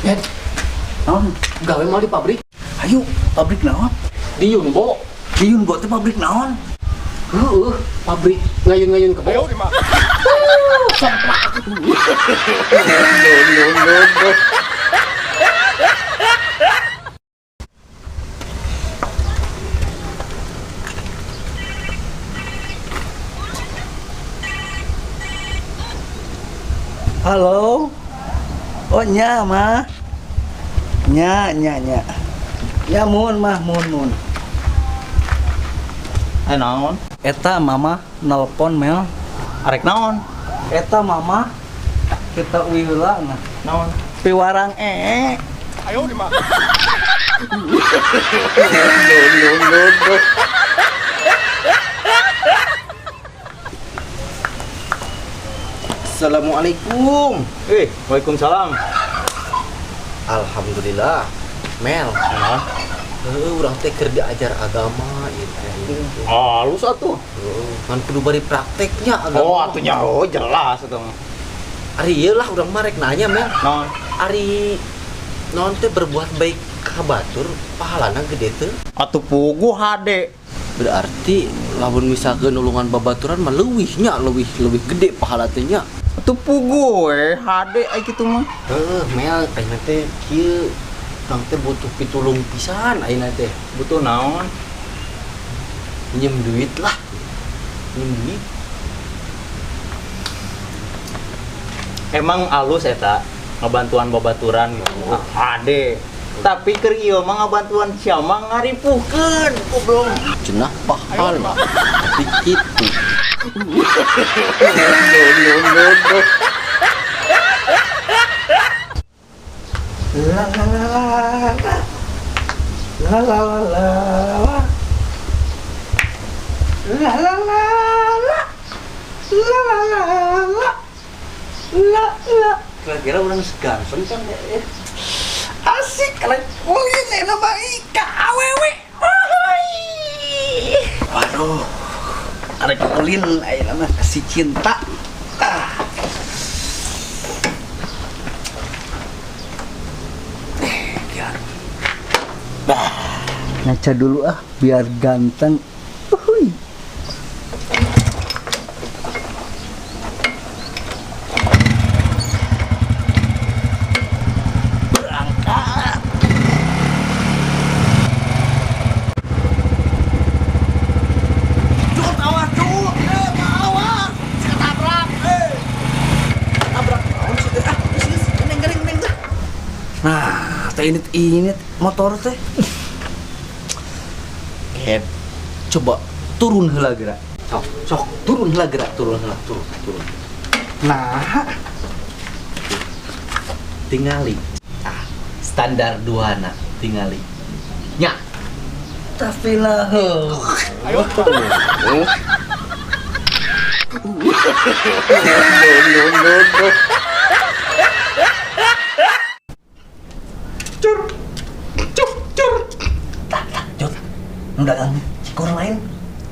Eh, Naon? gawe mau di pabrik Ayo, pabrik naon? di Yunbo. Di Yunbo teh pabrik naon? Pabrik ngayun-ngayun kebo. Halo. Oh nya mah. Nya. Ya mun mah mun. Naon? Eta mama nelpon Mel. Arek naon? Eta mama kita wila nah. Naon? Piwarang Assalamualaikum. Waalaikumsalam. Alhamdulillah. Mel, Naon? urang teh keur diajar agama ieu teh. Halus atuh. Kan kudu bari prakteknya agama. Oh, atunya jelas atuh. Ari ieu lah urang mah rek nanya Mel. Naon? Ari naon teh berbuat baik ka batur pahalana gede teu? Atuh puguh hade. Berarti lamun misalkan nulungan babaturan mah leuwih gede pahala teh nya. Atuh puguh hade ai kitu mah. Mel ayeuna teh kieu urang teh butuh pitulung pisan ayeuna teh. Butuh naon? Pinjem duit lah. Pinjem duit. Emang alus eta ngabantuan babaturan gitu. Hade. Tapi keur ieu mah ngabantuan sia mah ngaripuhkeun goblok. Cenah pahala. Tapi kitu. Kira-kira orang seganteng kan ya? Asik kalau kulin enak baik awewe. Waduh, arek kulin ayeuna mah kasih cinta. Biar. Ngaca dulu biar ganteng. Uhuy. Nah, teh ini motor teh. Coba turun heula geura. Sok turun heula geura, turun. Nah, Tingali. Standar duana tingali. Nya. tapi lah. Ayo. Dagang cikor lain.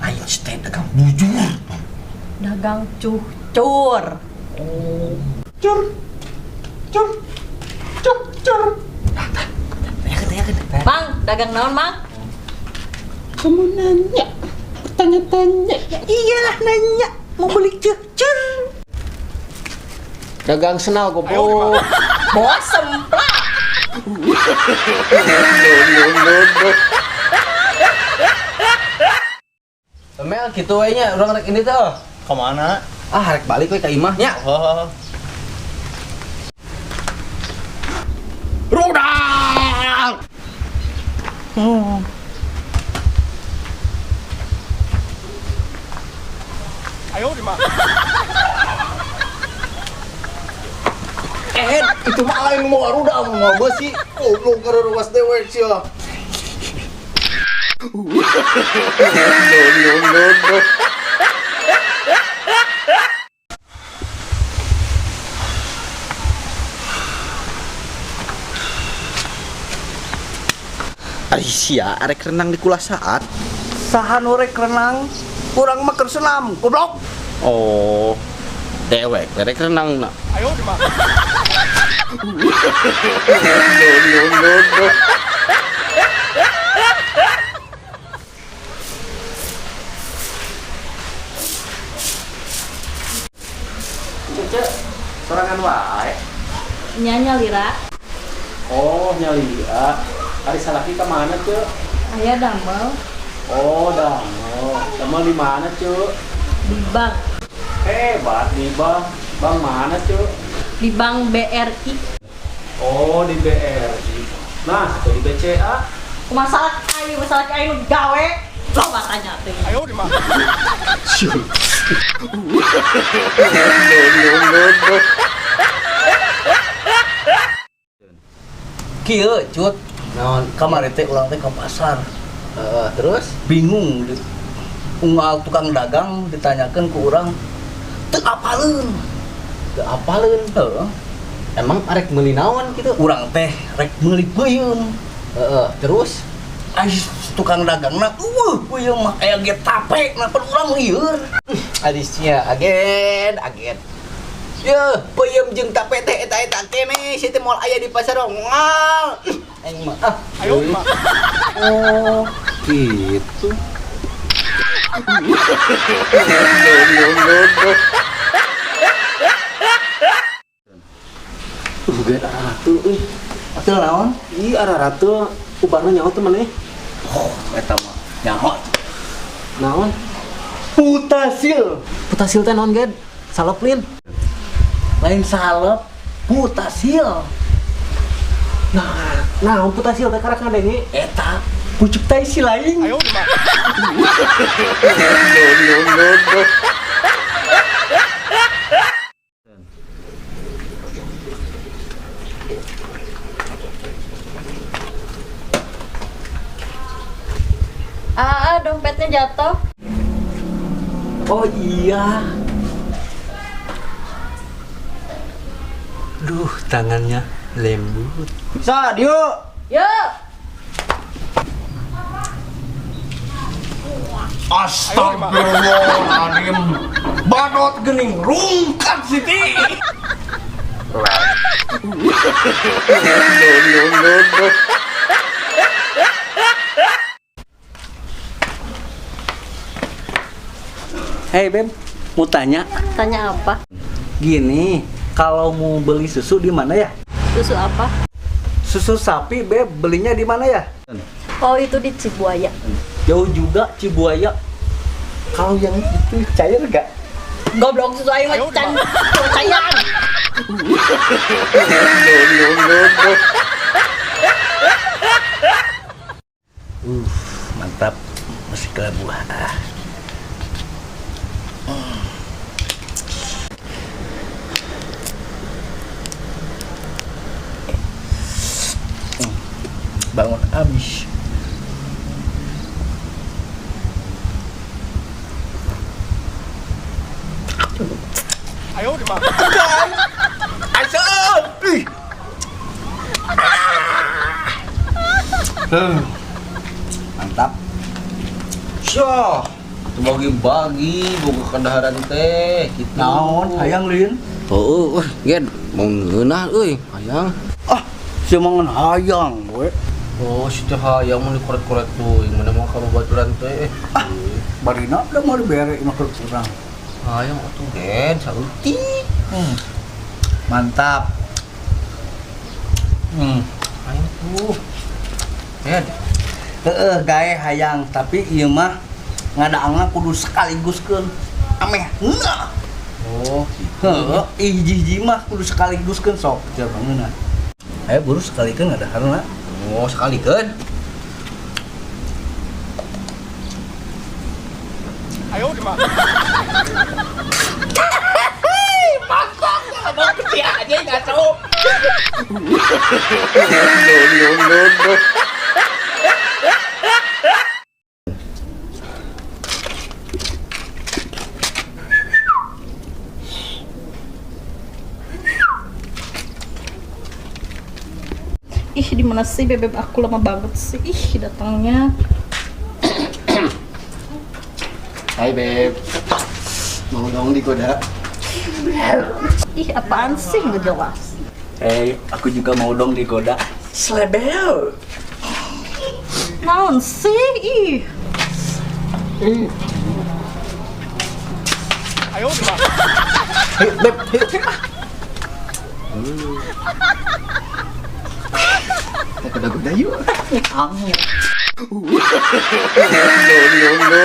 Ayo stay dagang bujur. Dagang cucur. Cur. Tanyakan. Mang, dagang naon, Mang? Kamu nanya, tanya. Iyalah nanya, mau beli cucur. Dagang senal goblok. Bos semplak. Mel gitu we nya urang rek ini teh. Kemana? Rek balik we ka imah nya. Rudal. Ayo di mana? Itu mah lain mau rudal mau besi. Goblok ngaruwas dewe sia. Ari sia arek renang di kula saat. Saha nu rek renang, kurang mah keur senam, goblok. Oh. Dewek rek renang na. Ayo di mana? Cece, sorangan wae. Nyanya Lira. Oh, nyali ya. Hari salaki ke mana, Cek? Ayah damel Oh, damel. Damel di mana, Cek? di bank. Hebat nih, Bang. Bang mana, Cek? Di bank BRI. Oh, di BRI. Nah, atau di BCA. Masalah ayo gawe. Lo tanya teh. Ayo di mana? Kieu cut Naon? kamari teh ulang teh ke pasar Terus? bingung unggal tukang dagang ditanyakan ke orang teu apaleun Teu apaleun. heeh Emang arek meuli naon gitu? urang teh rek meuli peuyeum Terus? ais tukang dagangna peuyeum mah aya ge tape na pan urang lieur Adisnya agen. Ya, peuyeum jeung tape teh eta keneh, si teh moal aya di pasar ngal. Aing mah ayo mah. oh gitu Bukan ratu euy. atul naon Ih, ara ratu ubarna nyaho teh maneh. oh eta mah nyaho Naon? putasil Putasil teh naon, Ged? Salep lin. lain salep putasil Nah, naon putasil teh karak ngadenge? eta pucuk tai si lain ayo Dompetnya jatuh. oh iya duh tangannya lembut Sadio. Yuk. Astagfirullahaladzim badot gening rungkat siti Hei Beb, mau tanya Tanya apa? gini, kalau mau beli susu di mana ya? Susu apa? Susu sapi Beb, belinya di mana ya? Oh, itu di Cibuaya. Jauh juga Cibuaya. Kalau yang itu cair gak? Goblok susu aing mah can percayaan. Mantap, masih kelabuah. Bangun abis. Ayo di mana? Asal. Mantap. Syah, bagi-bagi boga kandaharan teh gitu. Naon hayang lin? Heueuh, Ged, mau ngeunah euy, hayang. Ah, semangan hayang we. Oh, si teh hayang mun dikorek-korek tuh, mana mau ka babaturan teh. Barina udah mau dibere mah kurang. Hayang atuh Ged, saeutik. Mantap. Hayang tuh. Ged, Gawe hayang, tapi ieu mah ngadaangna kudu sekaliguskeun. Ameh heunah. oh, Heeh, hiji-hiji mah kudu sekaliguskeun sok jabangeuna. Ayo buru sekalikeun ngadaharna. oh sekali kan. Ayo di mana? Abang kecil aja ngaco. Ih, di mana sih bebek aku lama banget sih. Ih, datangnya. Hai Beb. Mau dong digoda. Ih, apaan sih nggak jelas. Aku juga mau dong digoda. Slebel. Naon sih? Ih. Ayo, Beb, ayo. Kita goda-goda yuk. No, no, no, no.